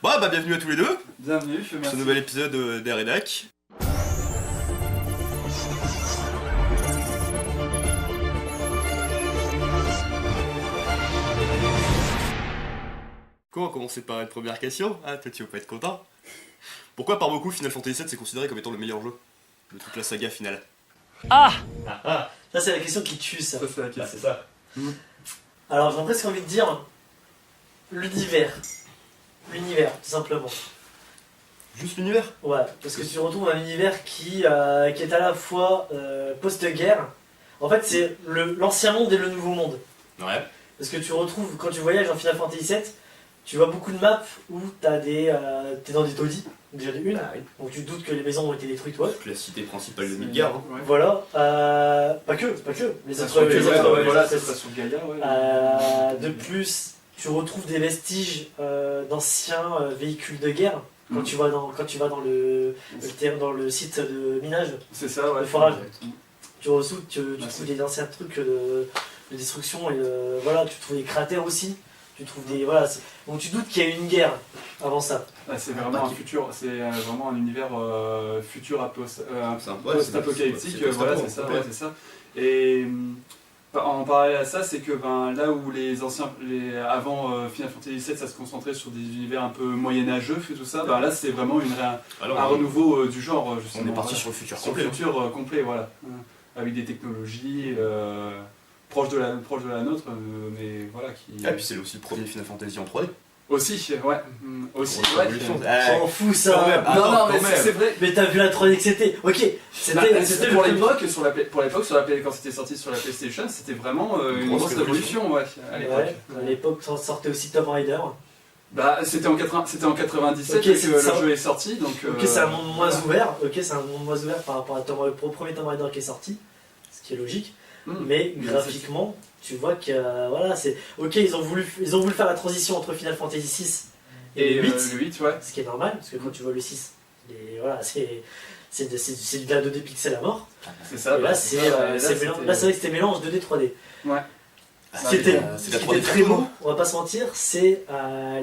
Bon, bah bienvenue à tous les deux. Bienvenue, Pour merci. ce nouvel épisode d'Aredac. On va commencer par une première question. Ah, toi tu vas pas être content. Pourquoi par beaucoup Final Fantasy VII c'est considéré comme étant le meilleur jeu de toute la saga finale? Ça c'est la question qui tue ça. Ça, c'est la question. c'est ça. Alors j'ai presque envie de dire l'univers. L'univers, tout simplement. Juste l'univers? Ouais, parce que tu retrouves un univers qui est à la fois post-guerre. En fait c'est l'ancien monde et le nouveau monde. Ouais. Parce que tu retrouves, quand tu voyages en Final Fantasy VII, tu vois beaucoup de maps où t'es dans des taudis, déjà de une. Ah oui. Donc tu te doutes que les maisons ont été détruites, ouais. La cité principale de Midgar. Hein. Ouais. Voilà, pas que. Les Ça autres, sur les Gaïa, autres, ouais, voilà, c'est- ça sera sur Gaïa, ouais. De plus, tu retrouves des vestiges d'anciens véhicules de guerre quand tu vas dans le site de minage. C'est ça, ouais. Le forage. Exact. Tu retrouves, tu Ah, trouves c'est- des anciens trucs de destruction et voilà, tu trouves des cratères aussi. Tu trouves des voilà. Donc tu doutes qu'il y a eu une guerre avant ça. Ah, c'est vraiment un futur, c'est vraiment un univers futur C'est un- ouais, post-apocalyptique, c'est voilà, post-apo, c'est ça, complet. ouais, c'est ça. Et en parallèle à ça, c'est que là où avant Final Fantasy VII, ça se concentrait sur des univers un peu moyenâgeux et tout ça, là c'est vraiment Alors, un renouveau du genre, justement. on est parti voilà. sur le futur Sur complet. le futur complet, voilà. Avec des technologies proches de la nôtre, mais voilà, qui... Et puis c'est aussi le premier Final Fantasy en 3D. Aussi, ouais. Aussi, Grosse ouais. révolution. On fout ça. quand même. Non, Attends, non, quand mais même. c'est vrai. Mais t'as vu la 3D que c'était. Ok, C'était pour le- l'époque, quand c'était sorti sur la PlayStation, c'était vraiment une Grosse grosse révolution, ouais, à l'époque. Ouais, à l'époque sortait aussi Tomb Raider. C'était en 97 Ok, que c'est le ça. jeu est sorti, donc... Ok, c'est un monde moins ouvert. Ok, c'est un monde moins ouvert par rapport au premier Tomb Raider qui est sorti, ce qui est logique. Mais graphiquement, tu vois que voilà, c'est ok. Ils ont voulu faire la transition entre Final Fantasy 6 et le 8, le 8, ouais. ce qui est normal parce que quand tu vois le 6, voilà, c'est de la 2D pixel à mort. C'est ça. Et là, c'est vrai que c'était mélange 2D 3D. Ouais. Ce qui était c'est de la ce qui 3D était très beau, on va pas se mentir, c'est la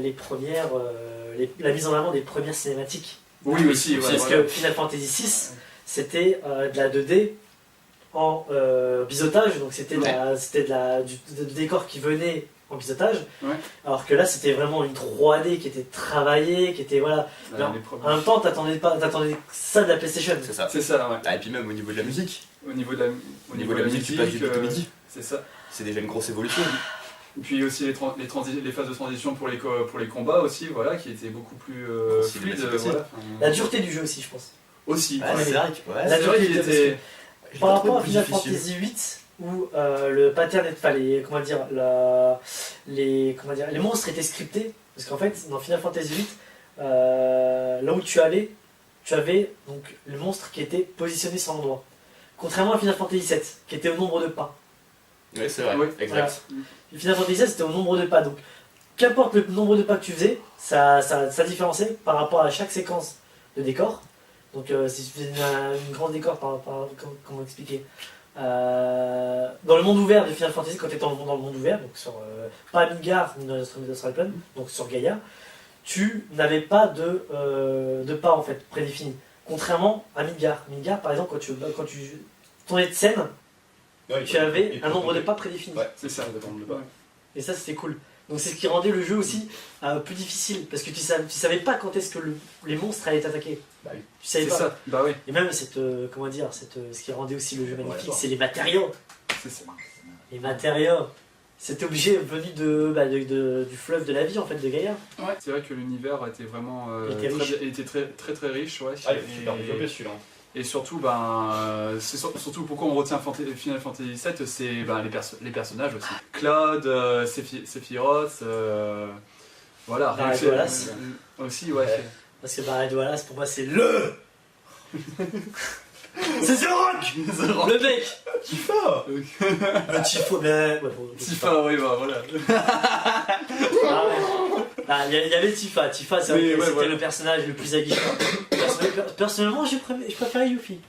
mise en avant des premières cinématiques. Oui, aussi, ouais. Parce que Final Fantasy 6, c'était de la 2D en biseautage, donc c'était du décor qui venait en biseautage, Ouais. alors que là c'était vraiment une 3D qui était travaillée, qui était voilà. Les En premiers. même temps, t'attendais ça de la PlayStation. C'est ça. C'est ça, ouais. Ah, et puis même au niveau de la musique. Au niveau de la musique, tu passes du beat au midi. c'est ça. C'est déjà une grosse évolution. Et puis aussi les phases de transition pour les combats aussi, voilà, qui étaient beaucoup plus fluides. cinématique aussi. Voilà. La dureté du jeu aussi, je pense. Aussi. Ouais, c'est vrai que ouais, La C'est vrai qu'il dureté, était... Par rapport à plus Final difficile. Fantasy 8, où le pattern, les monstres étaient scriptés, parce qu'en fait, dans Final Fantasy 8, là où tu allais, tu avais donc le monstre qui était positionné sur l'endroit. Contrairement à Final Fantasy 7, qui était au nombre de pas. Ouais, c'est vrai. Ouais. Exact. Final Fantasy 7, c'était au nombre de pas, donc qu'importe le nombre de pas que tu faisais, ça différenciait par rapport à chaque séquence de décor. Donc si tu faisais une grande décor, comment expliquer, dans le monde ouvert de Final Fantasy, quand tu étais dans le monde ouvert, donc sur pas Midgar ni dans Astral Plane, donc sur Gaïa, tu n'avais pas de pas en fait prédéfinis. Contrairement à Midgar. Midgar, par exemple, quand tu tournais de scène, tu avais un nombre de pas prédéfini. Ouais, C'est ça. Et ça, c'était cool. Donc c'est ce qui rendait le jeu aussi plus difficile, parce que tu savais pas quand est-ce que les monstres allaient t'attaquer. Bah oui. Tu savais C'est pas. ça. Bah oui. Et même ce qui rendait aussi le jeu magnifique, Ouais, c'est les matériaux. C'est ça. Les matériaux. C'était obligé venu du fleuve de la vie en fait de Gaïa. Ouais. C'est vrai que l'univers était vraiment était riche. très très riche, ouais. Ah, il est super développé celui-là. Et surtout, c'est surtout pourquoi on retient Final Fantasy VII, c'est les personnages aussi. Claude, Sephiroth, voilà. Barrett Wallace. Aussi, ouais. Ouais. Parce que Barrett Wallace, pour moi, c'est le. C'est The Rock. Le mec. Tifa. Le Tifo. Ouais, bon, Tifa, oui, bah voilà. Ah ouais. Ah, il y avait Tifa. Tifa, c'est vrai Oui, que ouais, c'était voilà. le personnage le plus aguichant. Personnellement, je préférais Yuffie.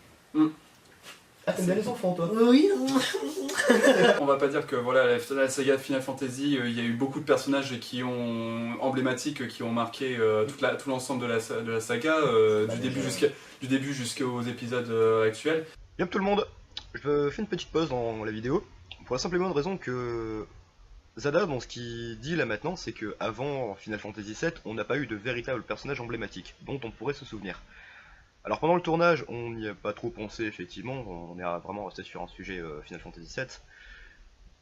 Ah, t'aimes bien les enfants, toi? Oui. On va pas dire que voilà, la saga Final Fantasy, il y a eu beaucoup de personnages qui ont emblématiques, qui ont marqué tout l'ensemble de la saga, du début jusqu'aux épisodes actuels. Yop tout le monde, je fais une petite pause dans la vidéo pour la simple et bonne raison que Zada, dans ce qu'il dit là maintenant, c'est que avant Final Fantasy VII, on n'a pas eu de véritable personnage emblématique dont on pourrait se souvenir. Alors pendant le tournage, on n'y a pas trop pensé effectivement, on est vraiment resté sur un sujet Final Fantasy VII,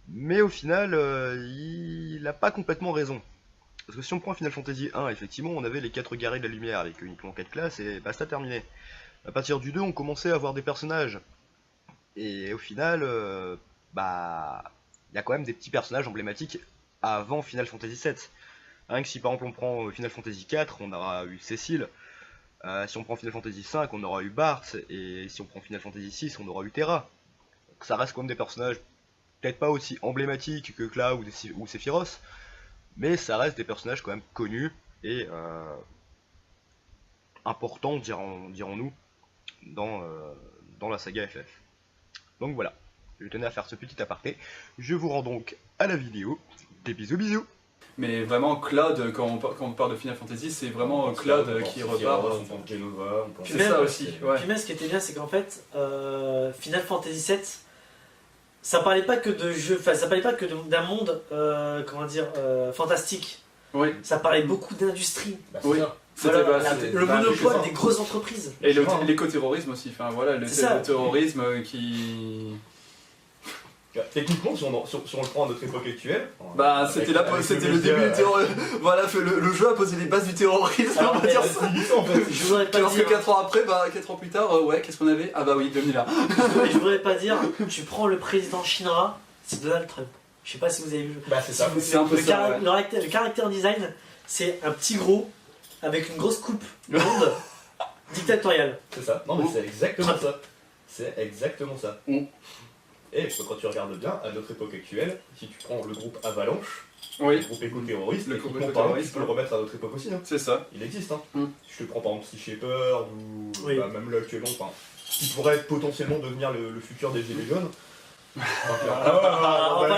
mais au final, il n'a pas complètement raison. Parce que si on prend Final Fantasy 1, effectivement, on avait les 4 guerriers de la lumière avec uniquement 4 classes et basta terminé. À partir du 2, on commençait à avoir des personnages. Et au final, il y a quand même des petits personnages emblématiques avant Final Fantasy VII. Rien que si par exemple on prend Final Fantasy 4, on aura eu Cécile. Si on prend Final Fantasy 5, on aura eu Bart. Et si on prend Final Fantasy 6, on aura eu Terra. Donc ça reste quand même des personnages peut-être pas aussi emblématiques que Cloud ou Sephiroth. Mais ça reste des personnages quand même connus et importants, dirons-nous, dans la saga FF. Donc voilà, je tenais à faire ce petit aparté. Je vous rends donc à la vidéo. Des bisous bisous. Mais vraiment, Cloud, quand on parle de Final Fantasy, c'est vraiment Cloud qui repart. On pense Genova, on pense... C'est ça aussi, ouais. Puis même ce qui était bien, c'est qu'en fait, Final Fantasy VII, ça parlait pas que de jeux, enfin ça parlait pas que d'un monde, fantastique. Oui. Ça parlait beaucoup d'industrie. Bah, c'est Oui. ça. C'était Le monopole des grosses entreprises. Et l'écoterrorisme aussi, enfin voilà, le terrorisme qui... Techniquement, si on le prend à notre époque actuelle... Bah c'était le début du terrorisme. Voilà, le jeu a posé les bases du terrorisme, on va dire ça. En fait. Je voudrais pas Alors que dire. 4 ans après, 4 ans plus tard, ouais, qu'est-ce qu'on avait? Ah bah oui, 2001. Je voudrais pas dire. Tu prends le président Shinra, c'est Donald Trump. Je sais pas si vous avez vu. Bah c'est ça. C'est un peu ça, ouais. Le caractère design, c'est un petit gros avec une grosse coupe blonde dictatoriale. C'est ça. Non mais c'est exactement Trump. ça. C'est exactement ça. Mm. Et quand tu regardes bien, à notre époque actuelle, si tu prends le groupe Avalanche, le Oui, groupe éco-terroriste, Le groupe techniquement parlant, tu éco-terroriste, peux le remettre à notre époque aussi. Hein. c'est ça. Il existe. Hein. Mm. Si je te prends par exemple Sea Shepherd ou Oui. même là actuellement, qui pourrait potentiellement devenir le futur des Gilets jaunes. On n'est pas On va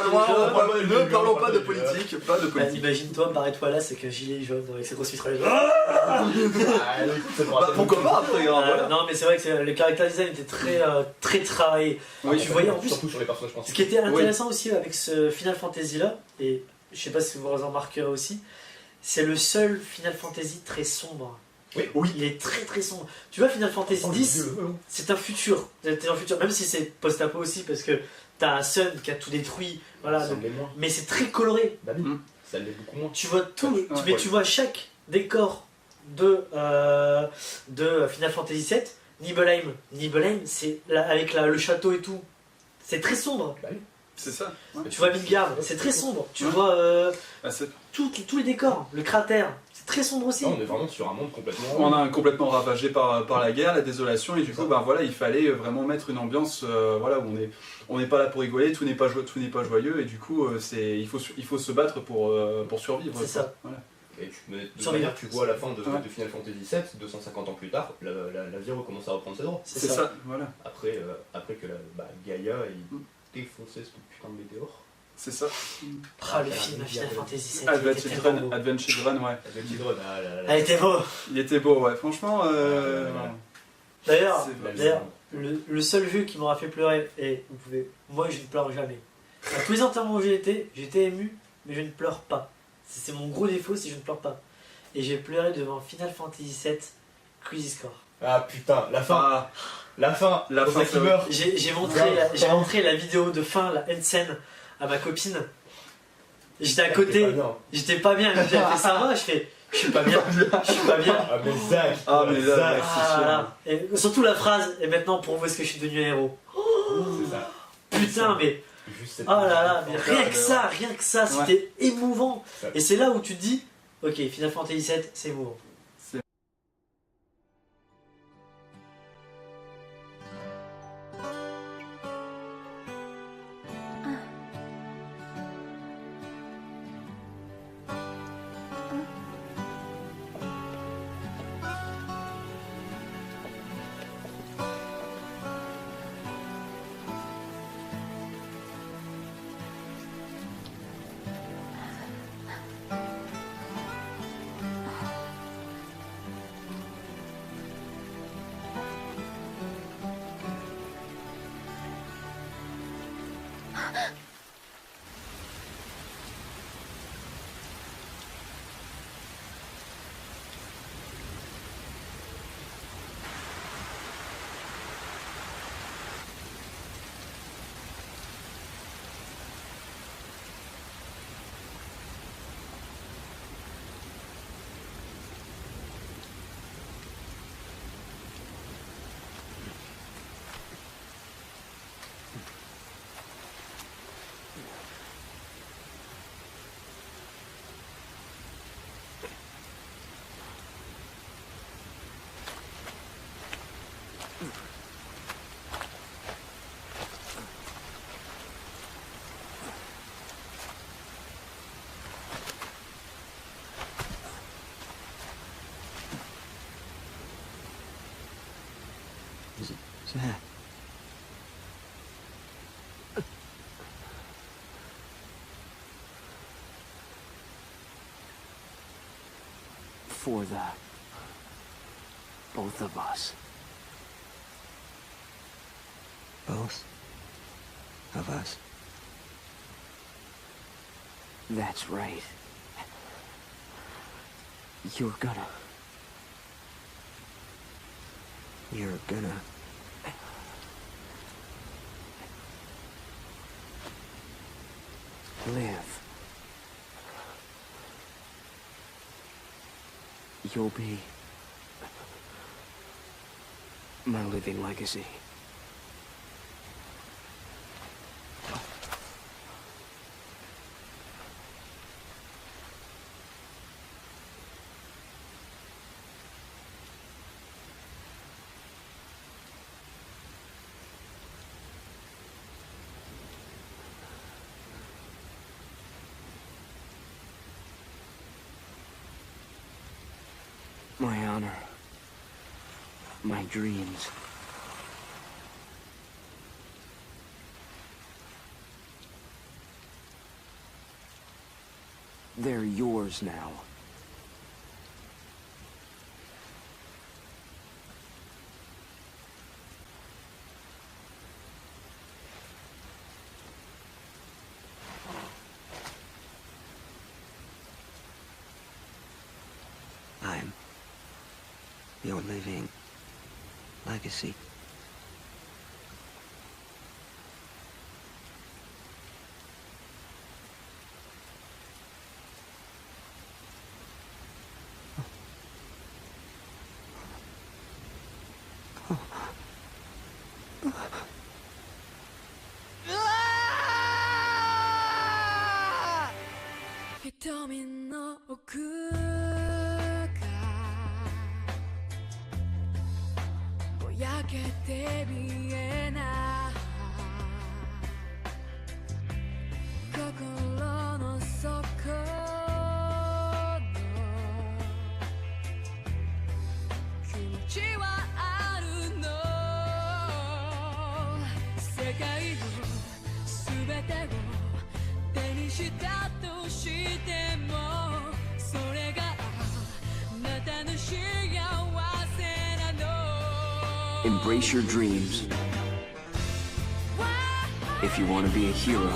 loin, ne parlons pas de Voilà. politique, pas de Bah, politique. imagine-toi, barre-toi là, c'est que gilet jaune avec ses grosses mitrailleuses. Ah, écoute, ça te Bah rappelle pourquoi pas après, hein, voilà. Non, mais c'est vrai que le caractère design était très travaillé. Oui, tu voyais en plus. Surtout sur les personnages Ce principaux. qui était intéressant aussi avec ce Final Fantasy là, et je sais pas si vous en remarquerez aussi, c'est le seul Final Fantasy très sombre. Oui. Il est très sombre. Tu vois, Final Fantasy X, c'est un futur. C'est un futur, même si c'est post-apo aussi, parce que t'as un Sun qui a tout détruit. Voilà, Ça donc- l'est moins. mais c'est très coloré. Bah oui, Mm. ça l'est beaucoup moins. Tu vois tout, Ouais. mais tu vois chaque décor de Final Fantasy VII. Nibelheim, c'est avec le château et tout. C'est très sombre. Bah oui. C'est ça. Ouais. Tu vois Midgard, c'est très sombre. Tu Ouais. vois Ah, c'est- tous les décors, le cratère, c'est très sombre aussi. Non, on est vraiment sur un monde complètement. On a complètement ravagé par la guerre, la désolation, et du coup, ben voilà, il fallait vraiment mettre une ambiance, voilà, où on n'est pas là pour rigoler, tout n'est pas joyeux, et du coup, il faut se battre pour survivre. C'est ça. Voilà. Et de Sur manière, les- tu vois à la fin de Ouais. Final Fantasy VII, 250 ans plus tard, la vie recommence à reprendre ses droits. C'est ça, voilà. Après que Gaïa ait défoncé ce putain de météore. C'est ça. Ah, le film Final Fantasy VII. il Advent était tellement Children, beau. Advent Children, ouais. Avec Hydron, ah là là là. Elle était beau. Il était beau, ouais. Franchement, D'ailleurs, C'est vrai. d'ailleurs, le seul jeu qui m'aura fait pleurer, et vous pouvez, moi je ne pleure jamais. À tous les enterrements où j'ai été, j'étais ému, mais je ne pleure pas. C'est mon gros défaut si je ne pleure pas. Et j'ai pleuré devant Final Fantasy VII Crisis Core. Ah putain, la fin, ah, la fin, La pour fin, ça qui c'est meurt. J'ai Grave. montré la vidéo de fin, la end scène, à ma copine. J'étais à T'es côté, pas bien. j'étais pas bien. Elle fait ça va, je suis pas bien, je suis pas bien. Ah mais Zach, Ah, mais là, Zach, ouais. Ah, là. Et surtout la phrase, et maintenant pour vous est-ce que je suis devenu un héros. c'est ça. Putain, mais Juste cette oh là là, mais Enfin, rien que ça, c'était émouvant. Ça. Et c'est là où tu te dis, ok, Final Fantasy VII, c'est émouvant. that? For the both of us. Both of us? That's right. You're gonna live. You'll be my living legacy. My honor. My dreams. They're yours now. I'm your living legacy.瞳の奥がぼやけて見えない心の底の気持ちはあるの世界の全てを手にしたとしてもそれがあなたの幸せなの Embrace your dreams. If you want to be a hero,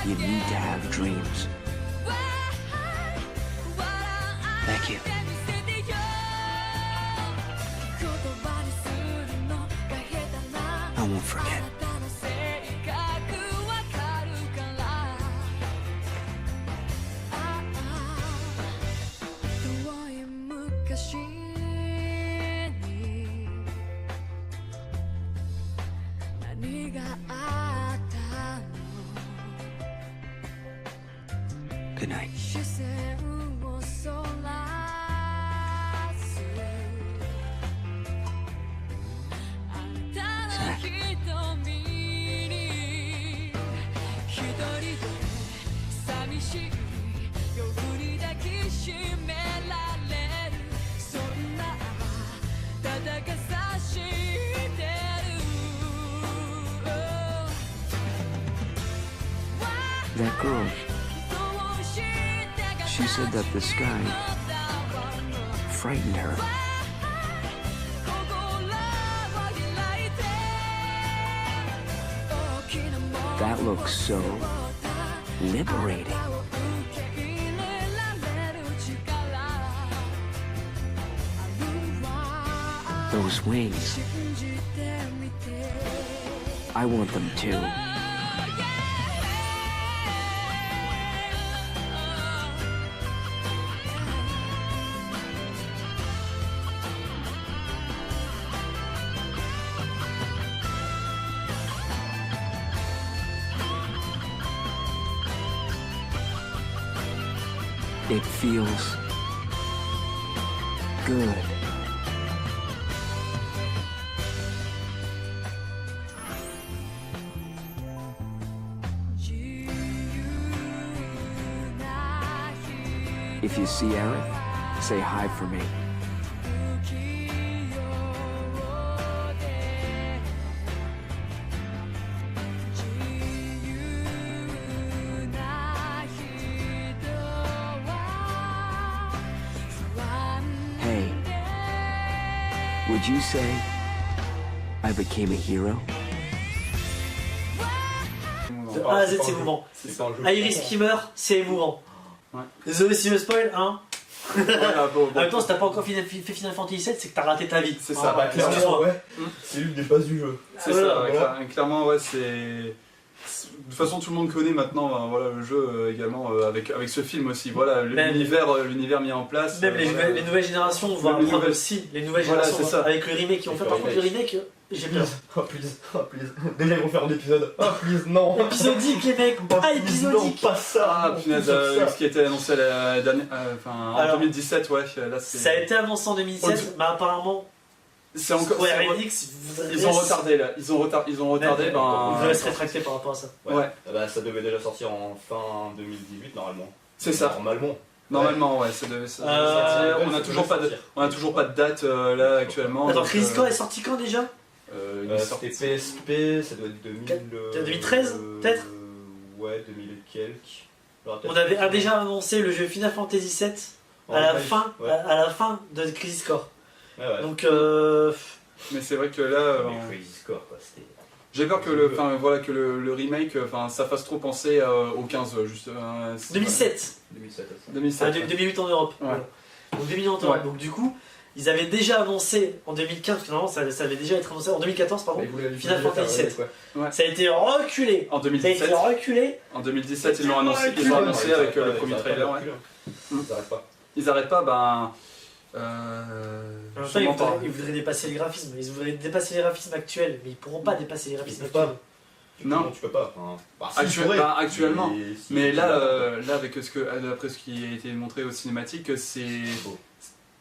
you need to have dreams. Thank you. I won't forget. Good night. Zack. That girl, she said that the sky frightened her. That looks so liberating. Those wings, I want them too. It feels good. If you see Aerith, say hi for me. Would you say I became a hero? De A à Z, c'est émouvant. C'est pas un jeu. Iris qui meurt, c'est émouvant. Ouais. Désolé si je spoil, hein. Voilà, bon. En même temps, si t'as pas encore fait Final Fantasy VII, c'est que t'as raté ta vie. C'est Ah, ça, Bah, clairement, excuse-moi. ouais. C'est l'une des bases du jeu. C'est Voilà, ça, ouais, voilà. clairement, ouais, c'est. De toute façon, tout le monde connaît maintenant voilà, le jeu également, avec ce film aussi. Voilà, Même- l'univers mis en place. Même voilà. les nouvelles générations vont Même les apprendre nouvelles- aussi. Les nouvelles Voilà, générations c'est ça. avec le remake qu'ils ont fait. Par contre, le remake, j'ai peur. Oh please, oh please. Déjà ils vont faire un épisode. Oh please, non. Épisodique, les mecs. Oh, Ah, please, épisodique. Non, pas ça. Ah, non, punaise, plus de ça. ce qui a été annoncé la dernière, en Alors, 2017, ouais, là c'est. Ça a été annoncé en 2017, mais apparemment, C'est encore. Square c'est- Enix voudrait Ils ont retardé là, ils ont retardé, Ils voudraient se ben. rétracter par rapport à ça. Ouais, Ah bah ça devait déjà sortir en fin 2018 normalement. c'est ça. Normalement. Normalement, ouais, ça devait sortir. On a toujours pas de date là actuellement. Attends, donc, Crisis Core est sorti quand déjà? il est sorti- C'était PSP, ça doit être 2013, peut-être Ouais, 2000 et quelques. Alors, On avait déjà annoncé le jeu Final Fantasy VII à la fin, Ouais. à la fin de Crisis Core. Ouais, ouais. Donc, Mais c'est vrai que là, Mais Crazy Score quoi, c'était. j'ai peur que le remake, ça fasse trop penser au 15, juste. 2007, 2007 ça. 2007. 2008 en Europe. Ouais. Voilà. Donc 2008 en Europe. Ouais. Donc du coup, ils avaient déjà annoncé en 2015, parce que normalement ça avait déjà été annoncé en 2014, pardon. Mais ils voulaient Final faire un Fantasy remake, ouais. Ça a été reculé. En Ça a été 2017, reculé. en 2017, ils l'ont annoncé, avec le premier trailer. Ouais. Ils arrêtent pas. Ils arrêtent pas, En même temps, sûrement pas. ils voudraient dépasser les graphismes. Ils voudraient dépasser les graphismes actuels, mais ils pourront pas dépasser les graphismes Ils peuvent actuels. Non. Tu peux pas. Enfin, bah, si, Actu- tu pourrais, bah, actuellement. si, Mais tu là, peux. là avec d'après ce qui a été montré aux cinématiques, c'est. beau.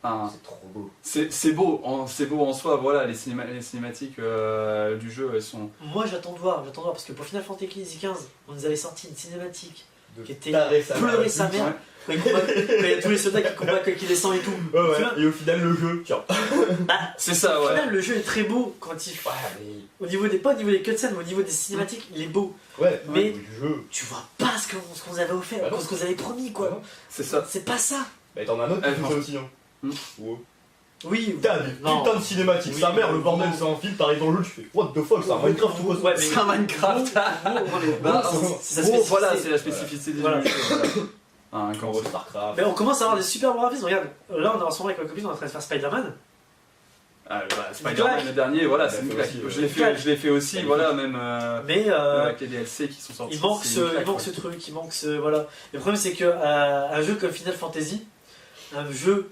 Enfin, C'est trop beau. c'est beau, c'est beau en soi, voilà, les cinématiques du jeu, elles sont. Moi j'attends de voir, parce que pour Final Fantasy XV, on nous avait sorti une cinématique De qui était taré sa mère. pleurer sa mère. Quand il y a tous les soldats qui combattent, qui descendent et tout. Ouais, ouais. Tu vois Et au final, le jeu, tiens. C'est ça, Au ouais. final, le jeu est très beau quand il. Ouais, mais. Au niveau des, pas au niveau des cutscenes, mais au niveau des cinématiques, il est beau. Ouais, Mais- le jeu. Tu vois pas ce qu'on nous avait offert, Bah non. ce qu'on nous avait promis quoi. C'est ça. C'est pas ça. Bah, t'en as un autre Eh, qui fait aussi, hein. Hmm. Wow. Oui, Putain, des non. putains de cinématiques. Oui, Sa mère, oui, le bordel, oui. c'est un film, t'arrives dans le jeu, tu fais what the fuck, c'est un Minecraft ou quoi Ouais, mais C'est un Minecraft. Bah, C'est sa sa spécificité. voilà, c'est la spécificité du Voilà. jeu. Voilà. Un Quand grand- Starcraft. Mais on commence à avoir des super bons graphismes. Regarde, là on est en ce moment avec ma copine, on est en train de faire Spider-Man. Ah, bah, Spider-Man le dernier, voilà, c'est une fait claque. aussi, ouais. Je l'ai fait aussi, voilà, même Mais avec les DLC qui sont sortis. il manque, c'est une claque, il manque ouais. ce truc, il manque ce. Voilà. Le problème c'est que un jeu comme Final Fantasy, un jeu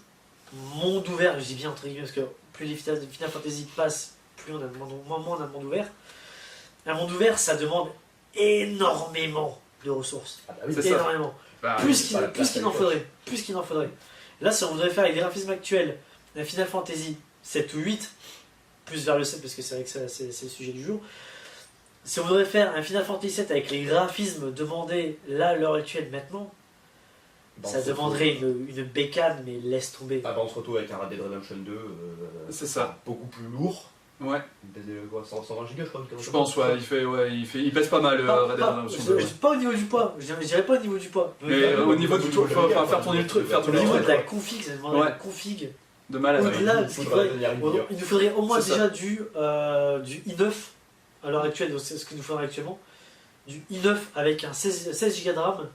monde ouvert, je dis bien entre guillemets parce que plus les Final Fantasy passent, plus on a de moins on a de monde ouvert. Un monde ouvert ça demande énormément de ressources. Ah bah oui, C'est ça. Énormément. Bah, Plus pas la qu'il place à n'en l'époque. faudrait. Plus qu'il n'en faudrait. Là, si on voudrait faire avec les graphismes actuels, un Final Fantasy 7 ou 8, plus vers le 7 parce que c'est vrai que c'est le sujet du jour. Si on voudrait faire un Final Fantasy 7 avec les graphismes demandés là, à l'heure actuelle, maintenant, Bah, ça on se demanderait retrouve- une bécane, mais laisse tomber. Ah bah on se retrouve avec un Red Dead Redemption 2. C'est ça. Beaucoup plus lourd. Ouais, 120 gigas je crois. je pense, ouais, il pèse pas mal Red Dead Redemption 2. Pas au niveau du poids, je dirais pas au niveau du poids. Mais au niveau du tout, faut faire tourner le truc, faire Au tourner le niveau truc, de la ouais. config, ça demanderait Ouais. une config. De malade. Au-delà, il ce qu'il faudra faudrait- devenir une vidéo. il nous faudrait au moins C'est ça. déjà du i9 à l'heure actuelle, donc c'est ce qu'il nous faudrait actuellement. Du i9 avec un 16 Go de RAM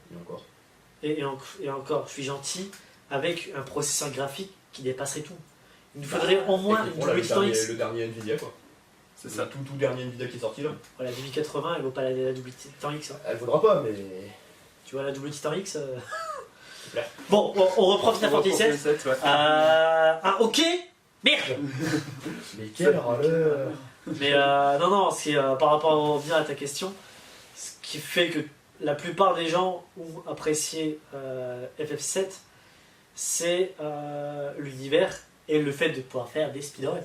Et encore. et encore, je suis gentil, avec un processeur graphique qui dépasserait tout. Il nous faudrait au moins Et une qui prend, là, double Titan le X. dernier Nvidia quoi. C'est ça. Le tout dernier Nvidia qui est sorti là. Voilà, 2080, elle vaut pas la double Titan X. Hein. Elle vaudra pas mais. Tu vois la double Titan X S'il te plaît. Bon, on reprend Final Fantasy 7. Ouais. Ok. Merde. Mais quelle râleur. Mais non, c'est par rapport à revenir à ta question, ce qui fait que la plupart des gens ont apprécié FF7, c'est l'univers et le fait de pouvoir faire des speedruns.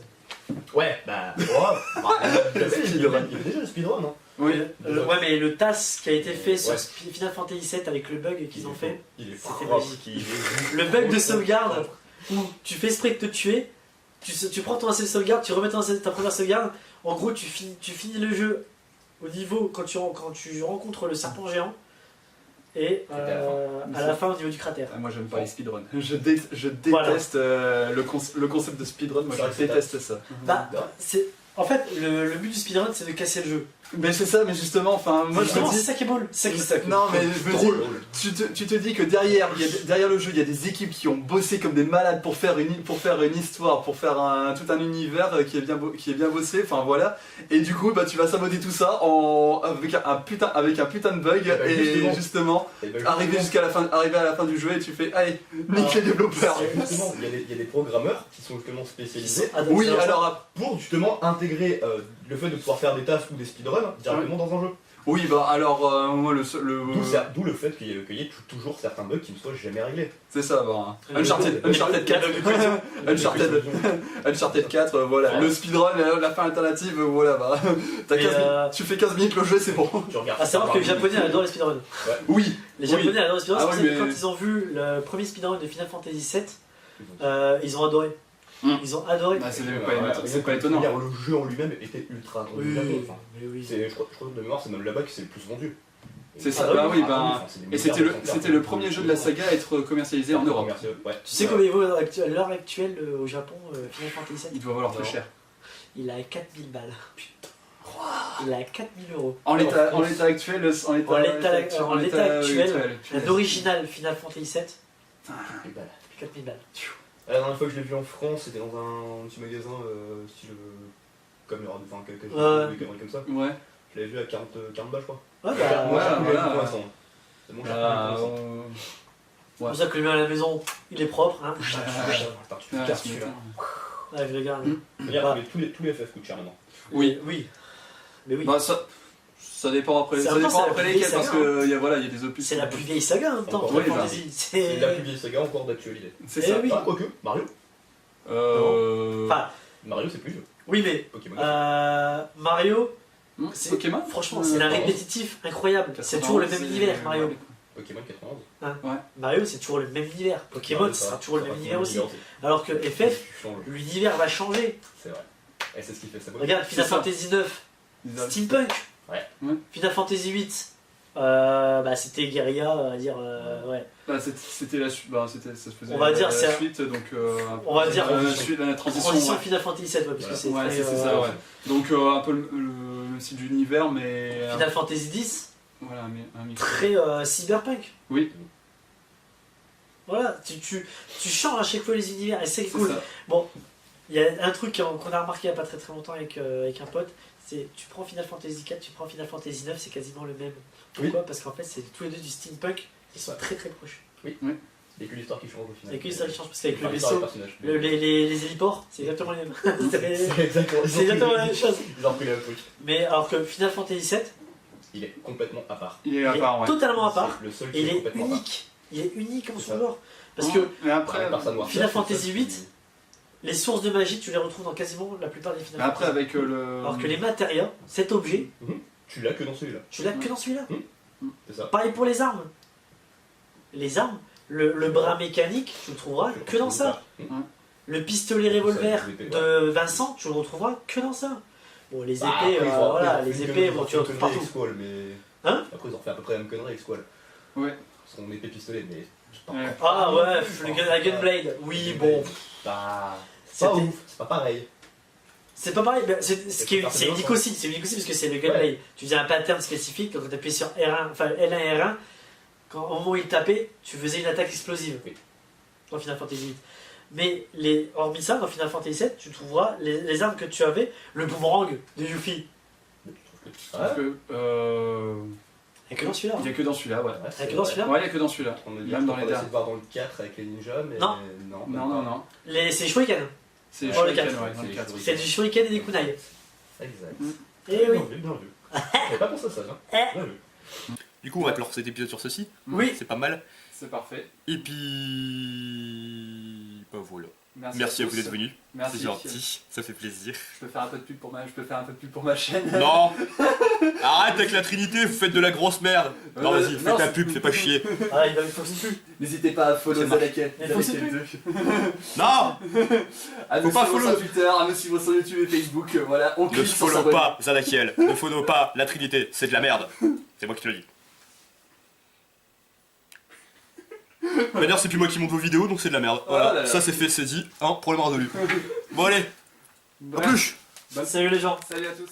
Ouais, bah. Oh, bah, il y avait déjà le speedrun hein. Oui. Ouais, mais le TAS qui a été fait sur Ouais. Final Fantasy 7 avec le bug qu'ils ont fait, Il est C'était propre, magique. il est- le bug de sauvegarde où tu fais exprès de te tuer, tu prends ton ancien sauvegarde, tu remets ta première sauvegarde, en gros tu finis le jeu au niveau quand tu rencontres le serpent géant, et à la à la fin au niveau du cratère. Ah, moi j'aime pas les speedruns. Je Voilà. déteste le concept de speedrun, moi C'est vrai je que c'est déteste ça. Bah, en fait, le but du speedrun, c'est de casser le jeu. Mais c'est ça, mais justement, enfin, moi je Justement, me c'est dis. ça qui est beau. C'est ça qui est Non, mais je me dis, tu te dis que derrière le jeu, il y a des équipes qui ont bossé comme des malades pour faire une histoire, pour faire tout un univers qui est bien bossé, enfin voilà. Et du coup, bah, tu vas saboter tout ça avec un putain de bug, bah, et justement, Et ben, arriver à la fin du jeu et tu fais, allez, nique les développeurs. Justement, il y a des programmeurs qui sont justement spécialisés Oui, alors, pour justement intégrer le fait de pouvoir faire des tasks ou des speedruns directement dans un jeu. oui, bah alors, moi D'où le fait qu'il y ait toujours certains bugs qui ne soient jamais réglés. c'est ça, bah, Le Uncharted 4, Uncharted 4, voilà, Ouais. le speedrun, la fin alternative, voilà, bah, tu fais 15 minutes le jeu, c'est bon. Tu regardes À savoir que les Japonais adorent les speedruns. Oui, Les oui. Japonais adorent les speedruns Ah parce oui, que mais- quand ils ont vu le premier speedrun de Final Fantasy VII, ils ont adoré. Ils ont adoré. Bah, c'est c'est pas étonnant. Le jeu en lui-même était ultra attendu. Oui, Enfin, mais oui. je crois que de mémoire, c'est même là-bas que c'est le plus vendu. C'est ça, Ah, bah oui, Ah, bah. enfin, c'est des Et milliards de exemplaires. c'était le premier jeu de la saga à être commercialisé en Europe. Ouais. Tu sais combien il vaut à l'heure actuelle au Japon Final Fantasy VII? Il doit valoir très Non. cher. Il a 4000 balles. Il a 4000 euros. En l'état actuel, En l'état actuel, punaise. l'original Final Fantasy VII, Et bah, 4000 balles. la dernière fois que je l'ai vu en France, c'était dans un petit magasin style comme il y aura quelque chose des conneries comme ça. Ouais. Je l'avais vu à 40 balles, je crois. Ouais, Cher, bah, moins cher que voilà. le pour l'instant. C'est moins cher que Bah, le pour l'instant. c'est pour ça que le mien à la maison, il est propre. Hein. Attends, tu ouais, casses tu celui-là. Ouais, je regarde. Regarde, mais tous les FF coûtent cher maintenant. Oui. Oui. Mais oui. Bah, ça dépend après. C'est Ça après, dépend c'est la après plus lesquels, vieille parce saga, que y a des opus. C'est la plus vieille saga en même temps, Encore, Final oui, bah. Fantasy. C'est la plus vieille saga encore d'actualité. C'est Eh ça. oui. Ah, quoique, Mario. Enfin, Mario, c'est plus vieux. oui, mais Pokémon. Mario, C'est Pokémon. franchement, c'est un répétitif incroyable. C'est toujours le même univers, Mario. Pokémon 91. Mario, c'est toujours le même univers. Pokémon, Ouais, ce ça sera va, toujours le ça même va, univers c'est aussi. Alors que FF, Tu changes. l'univers va changer. C'est vrai. Et c'est ce qui fait ça. Regarde, Final ça. Fantasy 9, Steampunk. Ouais. Ouais. Final Fantasy 8, bah, c'était guérilla, on va dire. Ouais. Bah, c'était la suite. Bah, ça se faisait On va dire, la c'est- suite, donc. on va dire- la suite, la transition. Transition Ouais. Final Fantasy 7, ouais, parce que c'est Ouais, très, c'est ça, ouais. Donc un peu le style d'univers, mais. Final Fantasy 10, Voilà, mais un mix. très cyberpunk. Oui. Voilà, tu changes à chaque fois les univers et c'est C'est cool. ça. Il y a un truc qu'on a remarqué il n'y a pas très longtemps avec un pote, c'est tu prends Final Fantasy 4, tu prends Final Fantasy 9, c'est quasiment le même. Pourquoi? Parce qu'en fait, c'est tous les deux du steampunk, ils sont très très proches. Il y a que l'histoire qui change au final. C'est que l'histoire qui change, parce qu'avec le Enfin, l'histoire des vaisseau, personnages. les héliports, c'est exactement les mêmes. c'est C'est exactement c'est exactement la même chose. Ils ont pris le même truc. Mais alors que Final Fantasy 7, Il est complètement à part. Il est il à est part, ouais. totalement à part, C'est le seul et qui il est est complètement à part. unique. Il est unique en C'est son ça. genre. Parce que Mais après, Final Fantasy 8, les sources de magie, tu les retrouves dans quasiment la plupart des Final mais après Fantasy. avec le. Alors que les matérias, cet objet, Tu l'as que dans celui-là. tu l'as que dans celui-là. C'est ça. Pareil pour les armes. Les armes, le bras mécanique, tu le trouveras que dans ça. Le pistolet revolver de Vincent, tu le retrouveras que dans ça. Bon, les épées, voilà, les épées, bon, tu les retrouves partout. Squall, mais. Hein? Après, ils ont fait à peu près la même connerie avec Squall. Ouais. Son épée pistolet, mais. Ouais. Ah ouais, la Gunblade, oui, bon. Bah. C'est C'était- pas ouf, c'est pas pareil. C'est pas pareil, c'est unique ça. aussi, c'est unique aussi parce que c'est le Gunblade. Tu faisais un pattern spécifique, quand tu appuyais sur R1, enfin L1 et R1, quand, au moment où il tapait, tu faisais une attaque explosive. Oui. Dans Final Fantasy VIII. Mais hormis ça, dans Final Fantasy VII, tu trouveras les armes que tu avais, le boomerang de Yuffie. Parce que, Et que dans celui-là. il y a que dans celui-là, ouais. Et que dans celui-là. Ouais, il y a que dans celui-là. On a dit Même dans les essayer derniers. de voir dans le 4 avec les ninjas, mais. Non. Non, Non. C'est les shuriken. C'est Dans le Shuriken, quatre. ouais, dans le C'est 4. les C'est du shuriken et des kunai. Exact. Eh oui. Bien vu, bien vu. J'avais pas pensé à ça, Eh. Bien vu. Du coup, on va clore cet épisode sur ceci. Oui. C'est pas mal. C'est parfait. Et puis. Bah voilà. tous. Merci à vous d'être venus. C'est Merci. gentil. Ça fait plaisir. Je peux faire un peu de pub pour ma chaîne. Non. Arrête avec la Trinité, vous faites de la grosse merde. Non, vas-y, fais non, ta c'est- pub, fais pas chier. Ah, il faut que ce plus. N'hésitez pas à follow Ça marche. Zalakel. Mais faut que c'est plus. Non. À Faut me pas suivre follow. sur Twitter, à me suivre sur YouTube et Facebook. Voilà, on Ne clique sur follow s'abonner. pas Zadakiel. Ne follow pas la Trinité. C'est de la merde. C'est moi qui te le dis. D'ailleurs, c'est plus moi qui monte vos vidéos, donc c'est de la merde. Oh là Voilà, là. ça c'est fait, c'est dit. Hein, problème résolu. Bon allez, à plus. Salut les gens. Salut à tous.